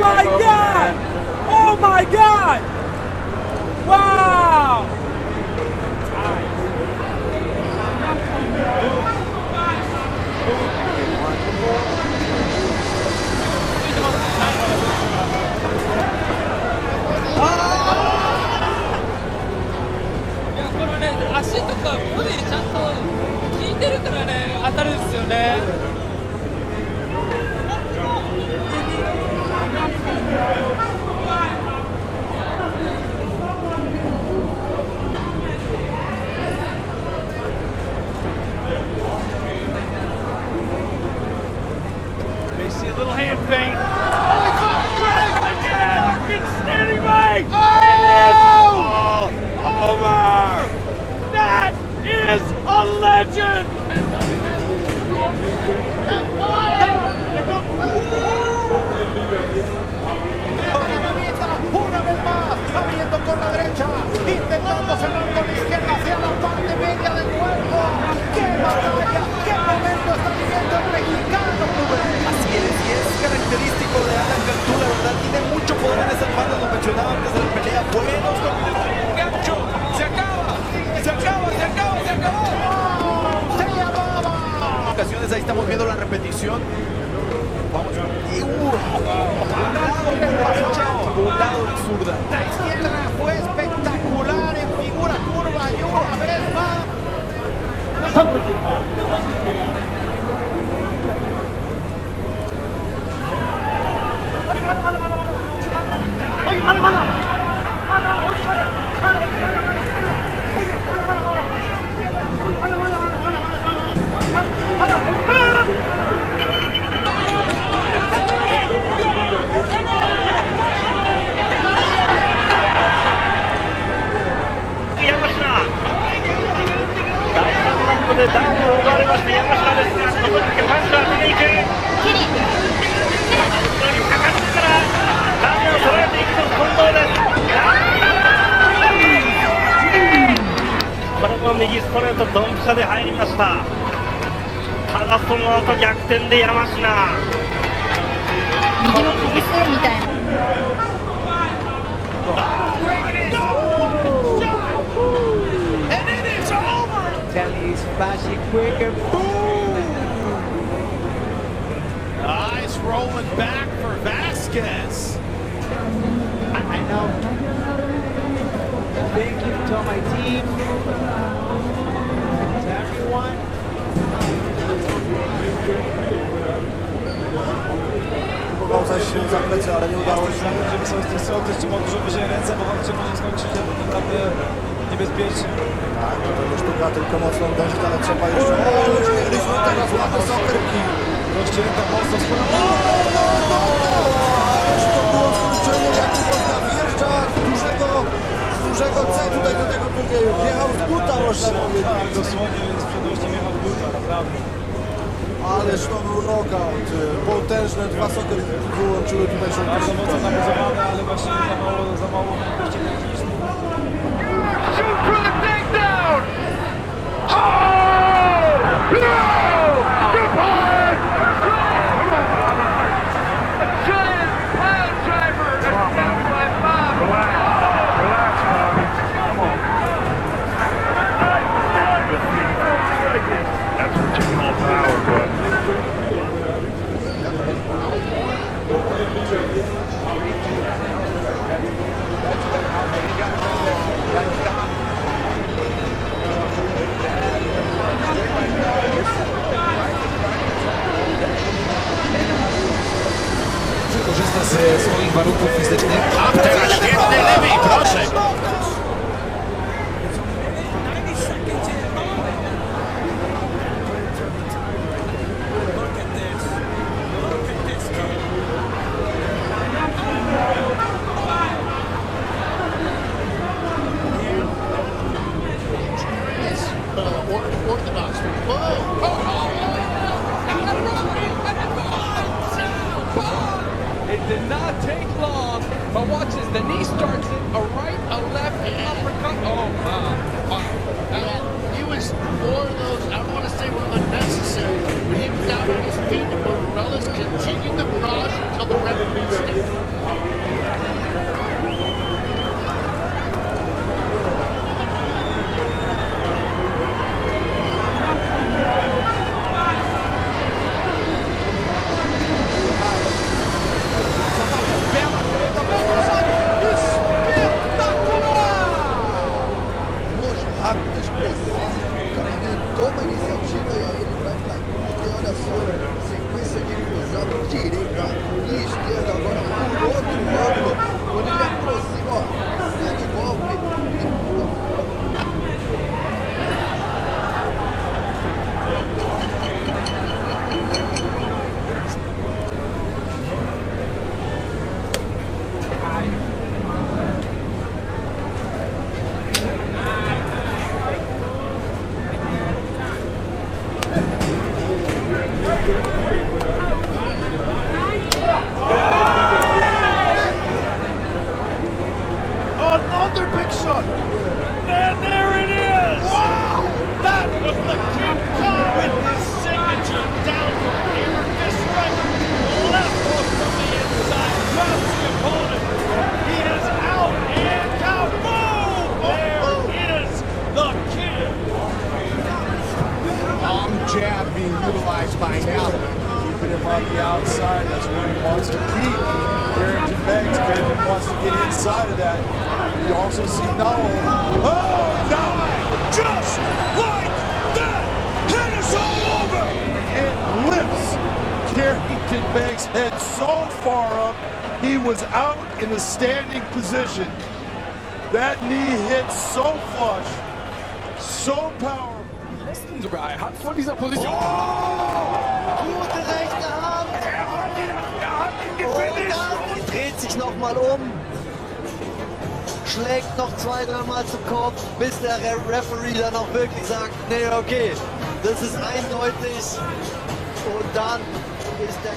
my God! Oh my God! Wow!足とかボディちゃんと効いてるからね、当たるんですよね。They see a little hand feint. Standing right. Oh! Over! That is a legend! Una vez más, abriendo con la derecha, intentando cerrar con la izquierda hacia la parte media del cuerpo. ¡Qué batalla! ¡Qué momento está viviendo el mexicano, Rubén! Así es, y es característico de Alan Cantú, la verdad, tiene mucho poder en esas manos, lo mencionaba antes de la pelea, buenos gancho, se acaba, se acaba, se acaba, se acabó. ¡Se llamaba! Ocasiones, ahí estamos viendo la repetición. Vamos, y volado de zurda. La izquierda fue espectacular en figura curva y una vez más.右ストレートドンピシャで入りました。ただその後逆転で山科。右の釘スみたいな。Telly's flashing quick and boom! Nice rolling back for Vasquez. I know. Thank you to my team, to everyone. Próbował zaś za plecy, ale nie udało się. Żeby sobie stresować, jeszcze może wyżej ręce, bo walczy może skończyć się naprawdę niebezpiecznie. Tak, to nie sztuka, tylko mocno uderzyć, ale trzeba jeszcze... O, już mieliśmy teraz ładne sokerki. Rozcięta mocno swoją... Ależ to było skurczenie, jak można wjeżdżać z dużego C tutaj do tego turnieju. Wjechał z buta, można powiedzieć. Tak, dosłownie z przedłości wjechał z buta, naprawdę. Ależ to był knockout. Potężne dwa sokerki wyłączyły tutaj się. Bardzo mocno nabuzowane, ale właśnie za mało możliwości technicznych. Shoot for the takedown! Oh! No! Good point! A giant pile driver is down by Bob. Relax, Bobby. Come on. That's what you call power, bud. Korzysta ze swoich warunków fizycznych. A teraz świetny lewy, proszę! Orthodox. It did not take long, but watch this. The knee starts it, a right, a left, an uppercut. Oh, wow. He was more of those, I don't want to say unnecessary, but he was down on his feet, but Morales continued the barrage until the referee stepped. inside. That's where he wants to keep Carrington Banks. Carrington wants to get inside of that. You also see now, Just like that, head is all over. it lifts Carrington Banks' head so far up, he was out in a standing position. That knee hit so flush, so powerful. Sogar, er hat von dieser Position. Gute rechte Hand. Und dreht sich nochmal schlägt noch 2-3 Mal zum Kopf, bis der Referee dann auch wirklich sagt, nee, okay, das ist eindeutig. Und dann ist der...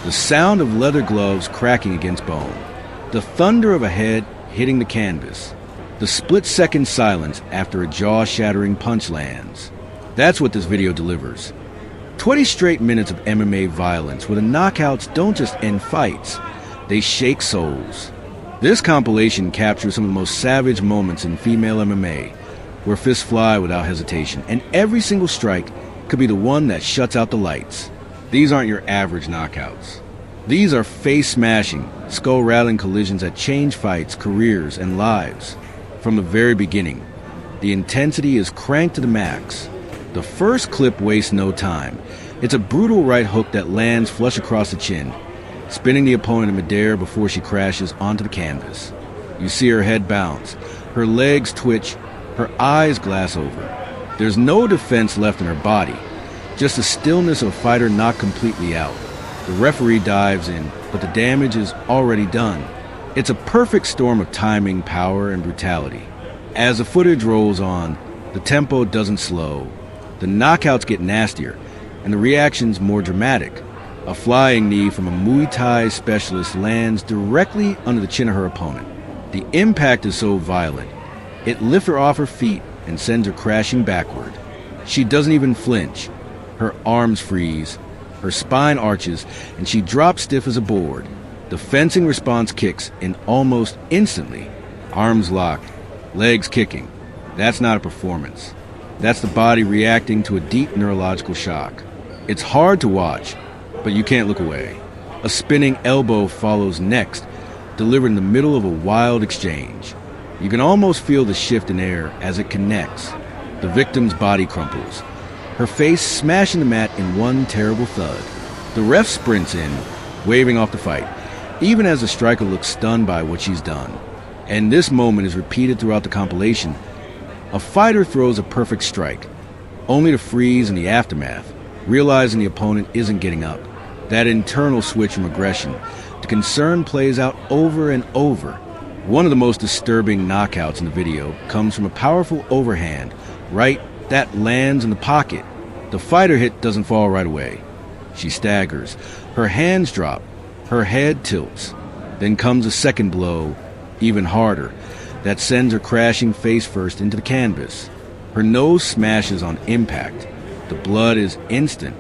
The sound of leather gloves cracking against bone. The thunder of a head hitting the canvas. The split-second silence after a jaw-shattering punch lands. That's what this video delivers. 20 straight minutes of MMA violence where the knockouts don't just end fights, they shake souls. This compilation captures some of the most savage moments in female MMA, where fists fly without hesitation, and every single strike could be the one that shuts out the lights. These aren't your average knockouts. These are face-smashing, skull-rattling collisions that change fights, careers, and lives. From the very beginning, the intensity is cranked to the max. The first clip wastes no time. It's a brutal right hook that lands flush across the chin, spinning the opponent in midair before she crashes onto the canvas. You see her head bounce, her legs twitch, her eyes glass over. There's no defense left in her body, just the stillness of a fighter knocked completely out. The referee dives in, but the damage is already done. It's a perfect storm of timing, power, and brutality. As the footage rolls on, the tempo doesn't slow. The knockouts get nastier, and the reactions more dramatic. A flying knee from a Muay Thai specialist lands directly under the chin of her opponent. The impact is so violent, it lifts her off her feet and sends her crashing backward. She doesn't even flinch. Her arms freeze, her spine arches, and she drops stiff as a board. The fencing response kicks in almost instantly. Arms locked, legs kicking. That's not a performance. That's the body reacting to a deep neurological shock. It's hard to watch, but you can't look away. A spinning elbow follows next, delivered in the middle of a wild exchange. You can almost feel the shift in air as it connects. The victim's body crumples, her face smashing the mat in one terrible thud. The ref sprints in, waving off the fight, even as the striker looks stunned by what she's done. And this moment is repeated throughout the compilation. A fighter throws a perfect strike, only to freeze in the aftermath, realizing the opponent isn't getting up. That internal switch from aggression to concern plays out over and over. One of the most disturbing knockouts in the video comes from a powerful overhand, right, that lands in the pocket. The fighter hit doesn't fall right away. She staggers, her hands drop, her head tilts. Then comes a second blow, even harder, that sends her crashing face first into the canvas. Her nose smashes on impact. The blood is instant.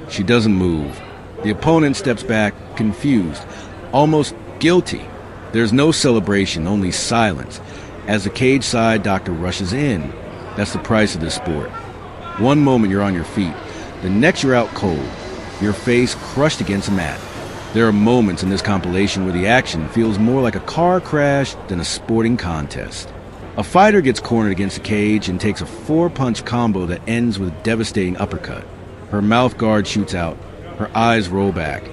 She doesn't move. The opponent steps back, confused, almost guilty. There's no celebration, only silence, as the cage side doctor rushes in. That's the price of this sport. One moment you're on your feet, the next you're out cold, your face crushed against a mat. There are moments in this compilation where the action feels more like a car crash than a sporting contest. A fighter gets cornered against the cage and takes a 4-punch combo that ends with a devastating uppercut. Her mouth guard shoots out, her eyes roll back,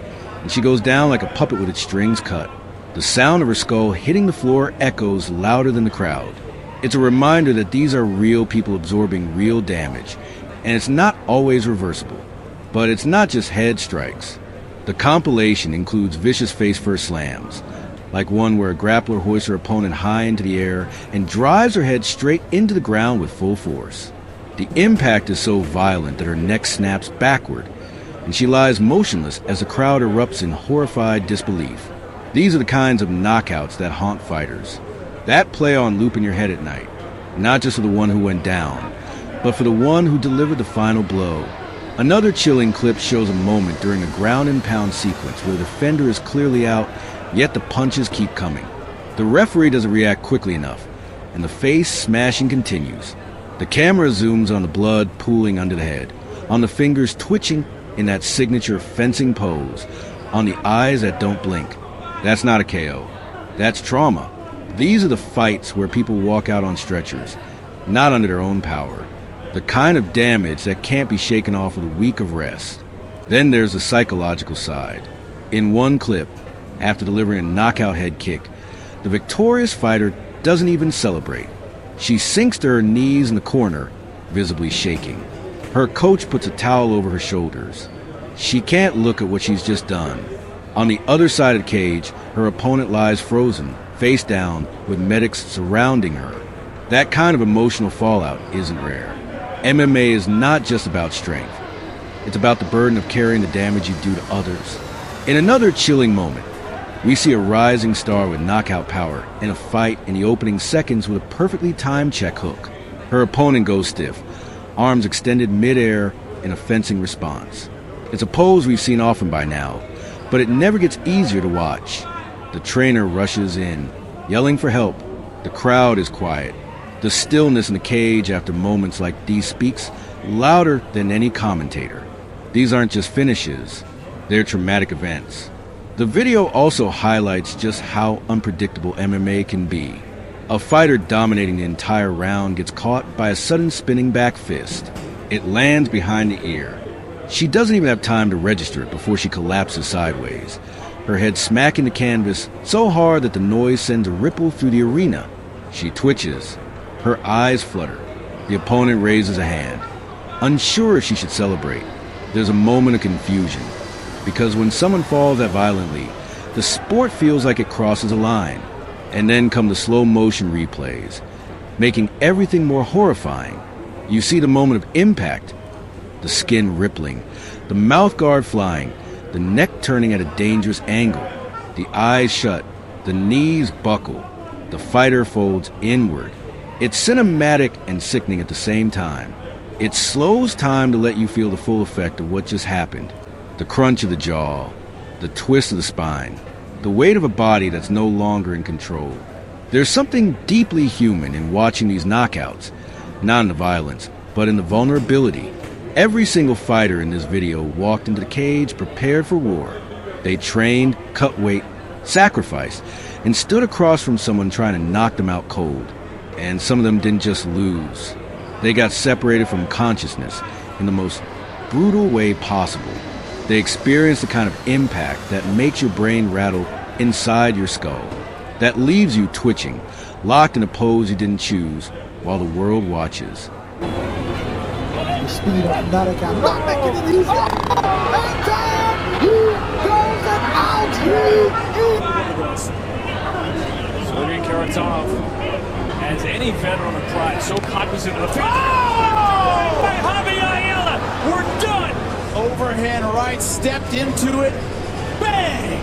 and she goes down like a puppet with its strings cut. The sound of her skull hitting the floor echoes louder than the crowd. It's a reminder that these are real people absorbing real damage, and it's not always reversible. But it's not just head strikes. The compilation includes vicious face-first slams, like one where a grappler hoists her opponent high into the air and drives her head straight into the ground with full force. The impact is so violent that her neck snaps backward, and she lies motionless as the crowd erupts in horrified disbelief. These are the kinds of knockouts that haunt fighters. That play on loop in your head at night, not just for the one who went down, but for the one who delivered the final blow. Another chilling clip shows a moment during a ground-and-pound sequence where the defender is clearly out, yet the punches keep coming. The referee doesn't react quickly enough, and the face smashing continues. The camera zooms on the blood pooling under the head, on the fingers twitching, in that signature fencing pose, on the eyes that don't blink. That's not a KO. That's trauma. These are the fights where people walk out on stretchers, not under their own power. The kind of damage that can't be shaken off with a week of rest. Then there's the psychological side. In one clip, after delivering a knockout head kick, the victorious fighter doesn't even celebrate. She sinks to her knees in the corner, visibly shaking. Her coach puts a towel over her shoulders. She can't look at what she's just done. On the other side of the cage, her opponent lies frozen, face down, with medics surrounding her. That kind of emotional fallout isn't rare. MMA is not just about strength. It's about the burden of carrying the damage you do to others. In another chilling moment, we see a rising star with knockout power in a fight in the opening seconds with a perfectly timed check hook. Her opponent goes stiff, arms extended mid-air in a fencing response. It's a pose we've seen often by now, but it never gets easier to watch. The trainer rushes in, yelling for help. The crowd is quiet. The stillness in the cage after moments like these speaks louder than any commentator. These aren't just finishes, they're traumatic events. The video also highlights just how unpredictable MMA can be. A fighter dominating the entire round gets caught by a sudden spinning back fist. It lands behind the ear. She doesn't even have time to register it before she collapses sideways, her head smacking the canvas so hard that the noise sends a ripple through the arena. She twitches. Her eyes flutter. The opponent raises a hand, unsure if she should celebrate. There's a moment of confusion, because when someone falls that violently, the sport feels like it crosses a line. And then come the slow motion replays, making everything more horrifying. You see the moment of impact, the skin rippling, the mouth guard flying, the neck turning at a dangerous angle, the eyes shut, the knees buckle, the fighter folds inward. It's cinematic and sickening at the same time. It slows time to let you feel the full effect of what just happened. The crunch of the jaw, the twist of the spine, the weight of a body that's no longer in control. There's something deeply human in watching these knockouts, not in the violence, but in the vulnerability. Every single fighter in this video walked into the cage prepared for war. They trained, cut weight, sacrificed, and stood across from someone trying to knock them out cold. And some of them didn't just lose. They got separated from consciousness in the most brutal way possible. They experienced the kind of impact that makes your brain rattle inside your skull, that leaves you twitching, locked in a pose you didn't choose, while the world watches. The speed of America, not making it easy. And then he goes it out. Sergey Karatov, as any veteran of pride, so cognizant of the... Oh! By Javi Ayala, we're done! Overhand right, stepped into it. Bang!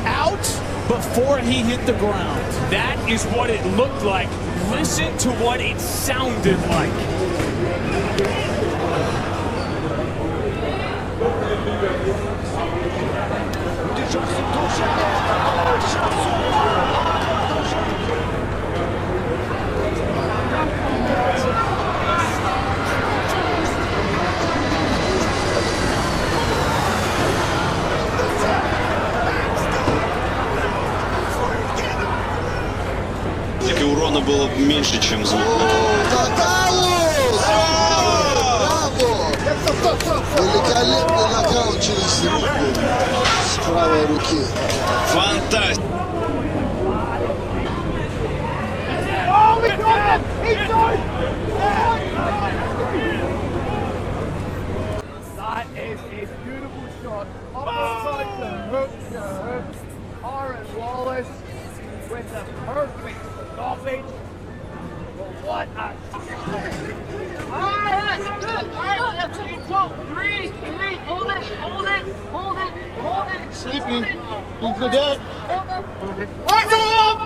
Out before he hit the ground. That is what it looked like. Listen to what it sounded like. Урона было меньше, чем звука. Великолепный нокаут через руку с правой руки. Фантастика. That is a beautiful shot. Uppercut to hook to hook. Aaron Wallace with the perfect stoppage. But what a... Alright, good. Alright, 2, 3, hold it, hold it, hold it, hold it. Sleepy, he's the dead. What's up?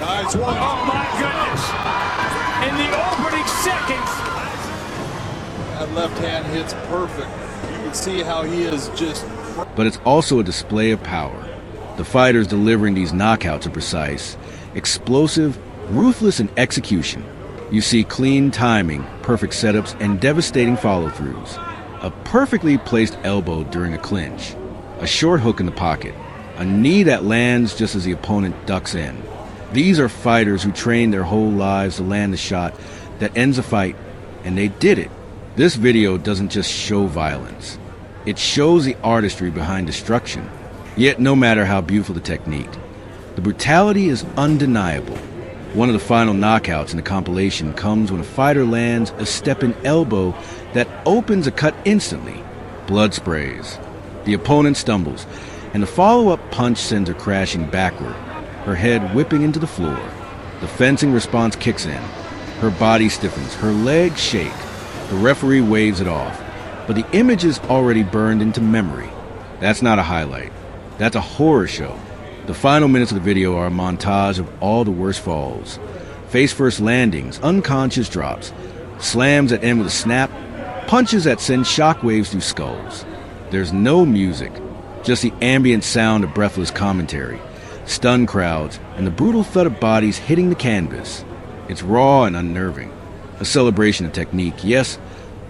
Nice one. Oh my goodness. In the opening seconds. That left hand hits perfect. You can see how he is just... But it's also a display of power. The fighters delivering these knockouts are precise, explosive, ruthless in execution. You see clean timing, perfect setups, and devastating follow-throughs. A perfectly placed elbow during a clinch, a short hook in the pocket, a knee that lands just as the opponent ducks in. These are fighters who trained their whole lives to land the shot that ends a fight, and they did it. This video doesn't just show violence. It shows the artistry behind destruction. Yet no matter how beautiful the technique, the brutality is undeniable. One of the final knockouts in the compilation comes when a fighter lands a stepping elbow that opens a cut instantly. Blood sprays. The opponent stumbles, and the follow-up punch sends her crashing backward, her head whipping into the floor. The fencing response kicks in. Her body stiffens, her legs shake. The referee waves it off, but the image is already burned into memory. That's not a highlight. That's a horror show. The final minutes of the video are a montage of all the worst falls. Face-first landings, unconscious drops, slams that end with a snap, punches that send shockwaves through skulls. There's no music, just the ambient sound of breathless commentary, stunned crowds, and the brutal thud of bodies hitting the canvas. It's raw and unnerving. A celebration of technique, yes,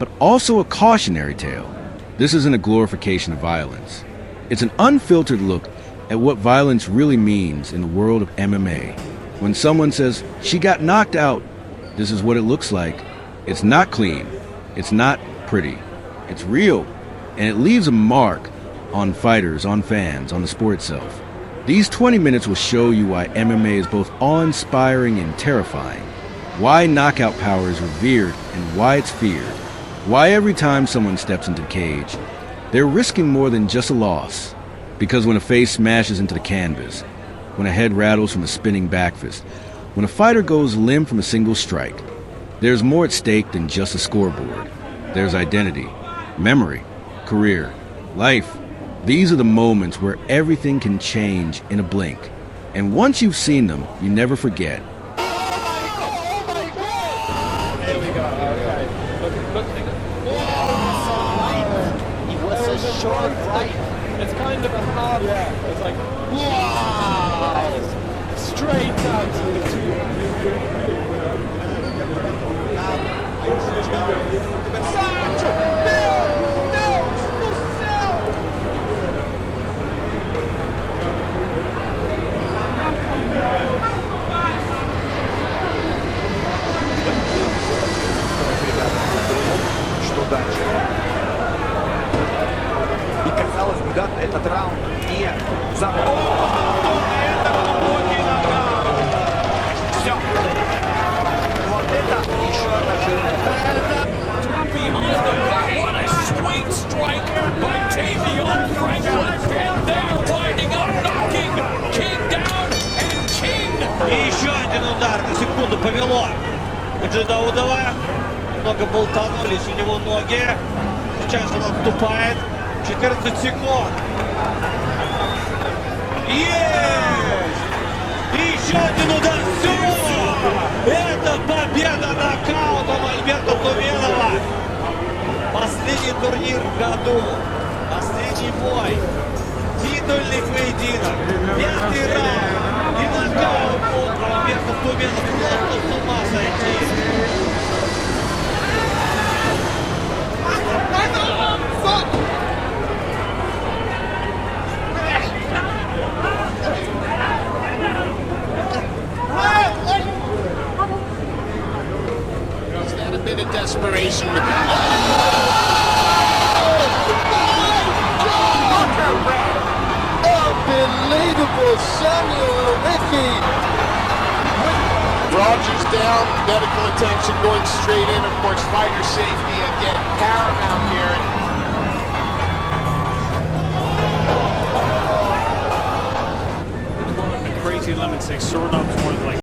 but also a cautionary tale. This isn't a glorification of violence. It's an unfiltered look at what violence really means in the world of MMA. When someone says, "She got knocked out," this is what it looks like. It's not clean. It's not pretty. It's real. And it leaves a mark on fighters, on fans, on the sport itself. These 20 minutes will show you why MMA is both awe-inspiring and terrifying. Why knockout power is revered and why it's feared. Why every time someone steps into the cage, they're risking more than just a loss. Because when a face smashes into the canvas, when a head rattles from a spinning back fist, when a fighter goes limp from a single strike, there's more at stake than just a scoreboard. There's identity, memory, career, life. These are the moments where everything can change in a blink. And once you've seen them, you never forget. Short right. It's kind of a hard. Yeah. It's like, wow! Straight down to the two. Что дальше? И казалось бы, да, этот раунд не закончен. Все. Вот это еще одна жирная. What a sweet strike by Tavion Franklin. And they're winding up, knocking King down and King. И еще один удар, на секунду повело. Джидаудова. Много болтанулись у него ноги. Сейчас он отступает. 14 секунд. Есть! И еще один удар. Все! Это победа нокаутом Альберта Туменова. Последний турнир в году. Последний бой. Титульный поединок. 5-й раунд. И нокаут от Альберта Туменова. Просто с ума сойти. Bit of desperation. Unbelievable, Samuel Ricky. Rogers down, medical attention going straight in. Of course, fighter safety again paramount here. Crazy lemon six, sort of like